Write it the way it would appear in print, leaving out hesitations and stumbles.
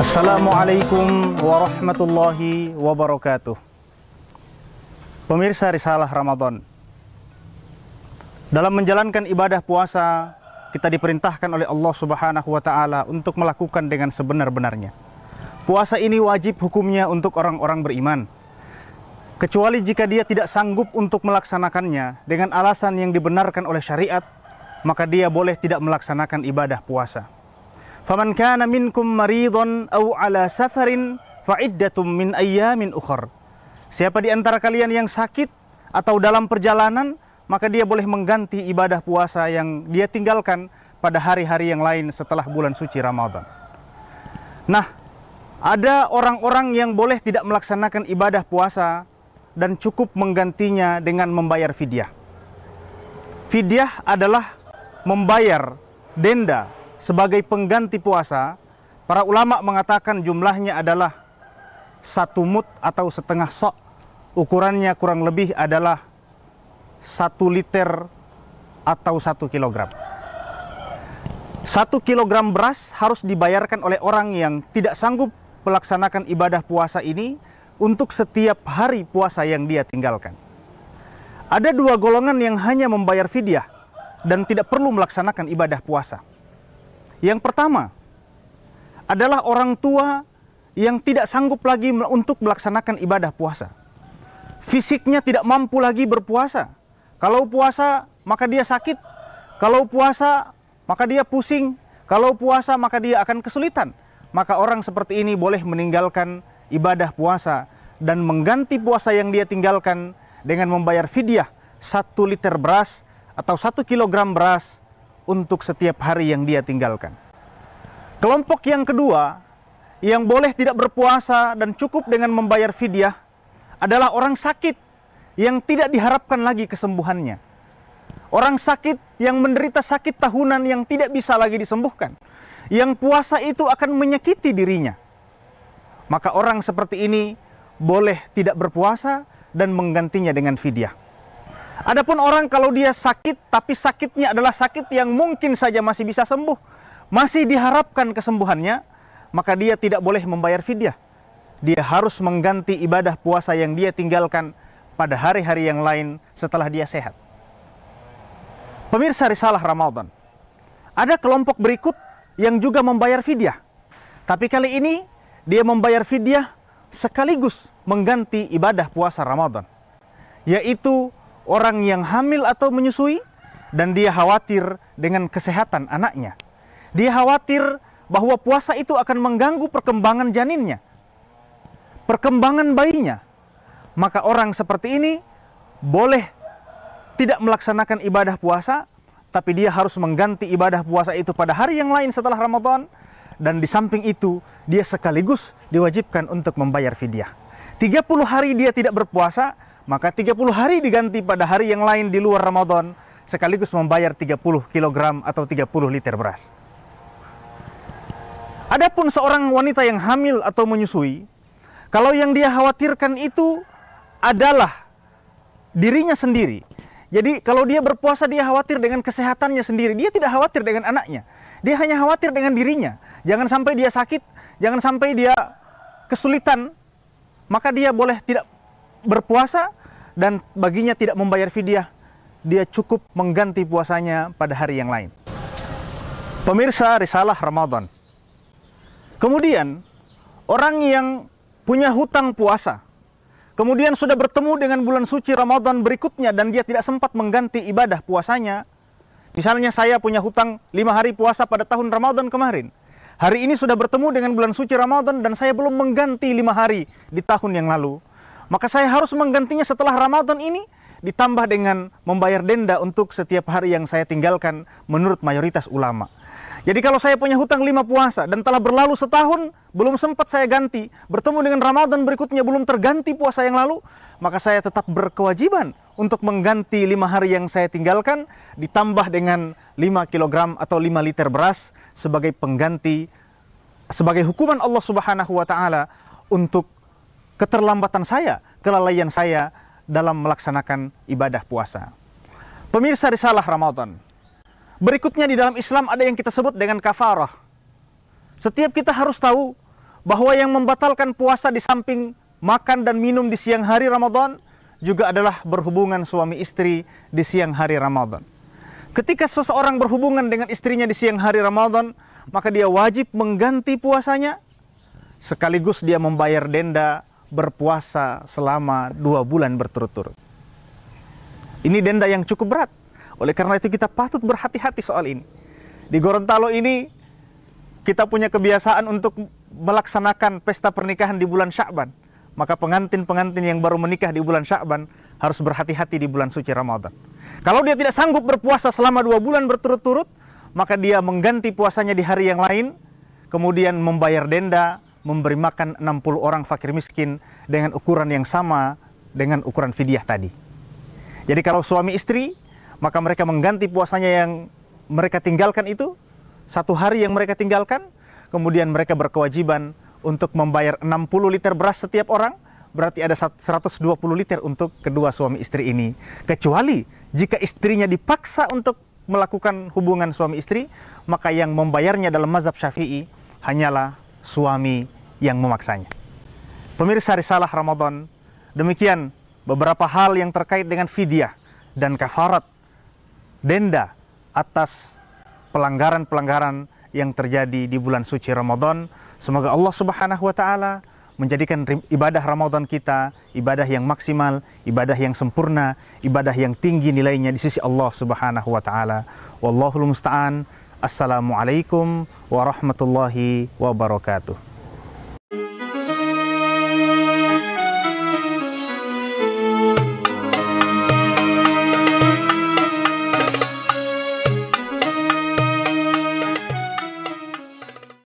Assalamualaikum warahmatullahi wabarakatuh. Pemirsa Risalah Ramadan, dalam menjalankan ibadah puasa, kita diperintahkan oleh Allah Subhanahu wa Ta'ala untuk melakukan dengan sebenar-benarnya. Puasa ini wajib hukumnya untuk orang-orang beriman, kecuali jika dia tidak sanggup untuk melaksanakannya dengan alasan yang dibenarkan oleh syariat, maka dia boleh tidak melaksanakan ibadah puasa. Faman kana minkum maridun aw ala safarin fa'iddatum min ayyamin ukhar. Siapa di antara kalian yang sakit atau dalam perjalanan, maka dia boleh mengganti ibadah puasa yang dia tinggalkan pada hari-hari yang lain setelah bulan suci Ramadan. Nah, ada orang-orang yang boleh tidak melaksanakan ibadah puasa dan cukup menggantinya dengan membayar fidyah. Fidyah adalah membayar denda sebagai pengganti puasa. Para ulama mengatakan jumlahnya adalah 1 mud atau setengah sok. Ukurannya kurang lebih adalah 1 liter atau 1 kilogram. 1 kilogram beras harus dibayarkan oleh orang yang tidak sanggup melaksanakan ibadah puasa ini untuk setiap hari puasa yang dia tinggalkan. Ada 2 golongan yang hanya membayar fidyah dan tidak perlu melaksanakan ibadah puasa. Yang pertama adalah orang tua yang tidak sanggup lagi untuk melaksanakan ibadah puasa. Fisiknya tidak mampu lagi berpuasa. Kalau puasa, maka dia sakit. Kalau puasa, maka dia pusing. Kalau puasa, maka dia akan kesulitan. Maka orang seperti ini boleh meninggalkan ibadah puasa dan mengganti puasa yang dia tinggalkan dengan membayar fidyah 1 liter beras atau 1 kilogram beras untuk setiap hari yang dia tinggalkan. Kelompok yang kedua yang boleh tidak berpuasa dan cukup dengan membayar fidyah adalah orang sakit yang tidak diharapkan lagi kesembuhannya. Orang sakit yang menderita sakit tahunan yang tidak bisa lagi disembuhkan. Yang puasa itu akan menyakiti dirinya. Maka orang seperti ini boleh tidak berpuasa dan menggantinya dengan fidyah. Adapun orang kalau dia sakit, tapi sakitnya adalah sakit yang mungkin saja masih bisa sembuh, masih diharapkan kesembuhannya, maka dia tidak boleh membayar fidyah. Dia harus mengganti ibadah puasa yang dia tinggalkan pada hari-hari yang lain setelah dia sehat. Pemirsa Risalah Ramadan, ada kelompok berikut yang juga membayar fidyah. Tapi kali ini dia membayar fidyah sekaligus mengganti ibadah puasa Ramadan, yaitu orang yang hamil atau menyusui dan dia khawatir dengan kesehatan anaknya. Dia khawatir bahwa puasa itu akan mengganggu perkembangan janinnya, perkembangan bayinya. Maka orang seperti ini boleh tidak melaksanakan ibadah puasa, tapi dia harus mengganti ibadah puasa itu pada hari yang lain setelah Ramadan. Dan di samping itu, dia sekaligus diwajibkan untuk membayar fidyah. 30 hari dia tidak berpuasa, maka 30 hari diganti pada hari yang lain di luar Ramadan, sekaligus membayar 30 kilogram atau 30 liter beras. Adapun seorang wanita yang hamil atau menyusui, kalau yang dia khawatirkan itu adalah dirinya sendiri. Jadi kalau dia berpuasa, dia khawatir dengan kesehatannya sendiri. Dia tidak khawatir dengan anaknya. Dia hanya khawatir dengan dirinya. Jangan sampai dia sakit, jangan sampai dia kesulitan, maka dia boleh tidak berpuasa dan baginya tidak membayar fidyah. Dia cukup mengganti puasanya pada hari yang lain. Pemirsa Risalah Ramadan, kemudian orang yang punya hutang puasa, kemudian sudah bertemu dengan bulan suci Ramadan berikutnya dan dia tidak sempat mengganti ibadah puasanya. Misalnya saya punya hutang 5 hari puasa pada tahun Ramadan kemarin. Hari ini sudah bertemu dengan bulan suci Ramadan dan saya belum mengganti 5 hari di tahun yang lalu. Maka saya harus menggantinya setelah Ramadan ini, ditambah dengan membayar denda untuk setiap hari yang saya tinggalkan menurut mayoritas ulama. Jadi kalau saya punya hutang 5 puasa dan telah berlalu setahun, belum sempat saya ganti, bertemu dengan Ramadan berikutnya belum terganti puasa yang lalu, maka saya tetap berkewajiban untuk mengganti 5 hari yang saya tinggalkan, ditambah dengan 5 kilogram atau 5 liter beras sebagai pengganti, sebagai hukuman Allah Subhanahu wa Ta'ala untuk keterlambatan saya, kelalaian saya dalam melaksanakan ibadah puasa. Pemirsa Risalah Ramadan, berikutnya di dalam Islam ada yang kita sebut dengan kafarah. Setiap kita harus tahu bahwa yang membatalkan puasa di samping makan dan minum di siang hari Ramadan juga adalah berhubungan suami istri di siang hari Ramadan. Ketika seseorang berhubungan dengan istrinya di siang hari Ramadan, maka dia wajib mengganti puasanya, sekaligus dia membayar denda berpuasa selama 2 bulan berturut-turut. Ini denda yang cukup berat. Oleh karena itu kita patut berhati-hati soal ini. Di Gorontalo ini kita punya kebiasaan untuk melaksanakan pesta pernikahan di bulan Sya'ban. Maka pengantin-pengantin yang baru menikah di bulan Sya'ban harus berhati-hati di bulan suci Ramadan. Kalau dia tidak sanggup berpuasa selama 2 bulan berturut-turut, maka dia mengganti puasanya di hari yang lain, kemudian membayar denda, memberi makan 60 orang fakir miskin dengan ukuran yang sama dengan ukuran fidyah tadi. Jadi kalau suami istri, maka mereka mengganti puasanya yang mereka tinggalkan itu, 1 hari yang mereka tinggalkan, kemudian mereka berkewajiban untuk membayar 60 liter beras setiap orang, berarti ada 120 liter untuk kedua suami istri ini. Kecuali jika istrinya dipaksa untuk melakukan hubungan suami istri, maka yang membayarnya dalam mazhab Syafi'i hanyalah suami yang memaksanya. Pemirsa Risalah Ramadan, demikian beberapa hal yang terkait dengan fidyah dan kafarat, denda atas pelanggaran-pelanggaran yang terjadi di bulan suci Ramadan. Semoga Allah Subhanahu wa taala menjadikan ibadah Ramadan kita ibadah yang maksimal, ibadah yang sempurna, ibadah yang tinggi nilainya di sisi Allah Subhanahu wa taala. Wallahul musta'an. Assalamualaikum warahmatullahi wabarakatuh.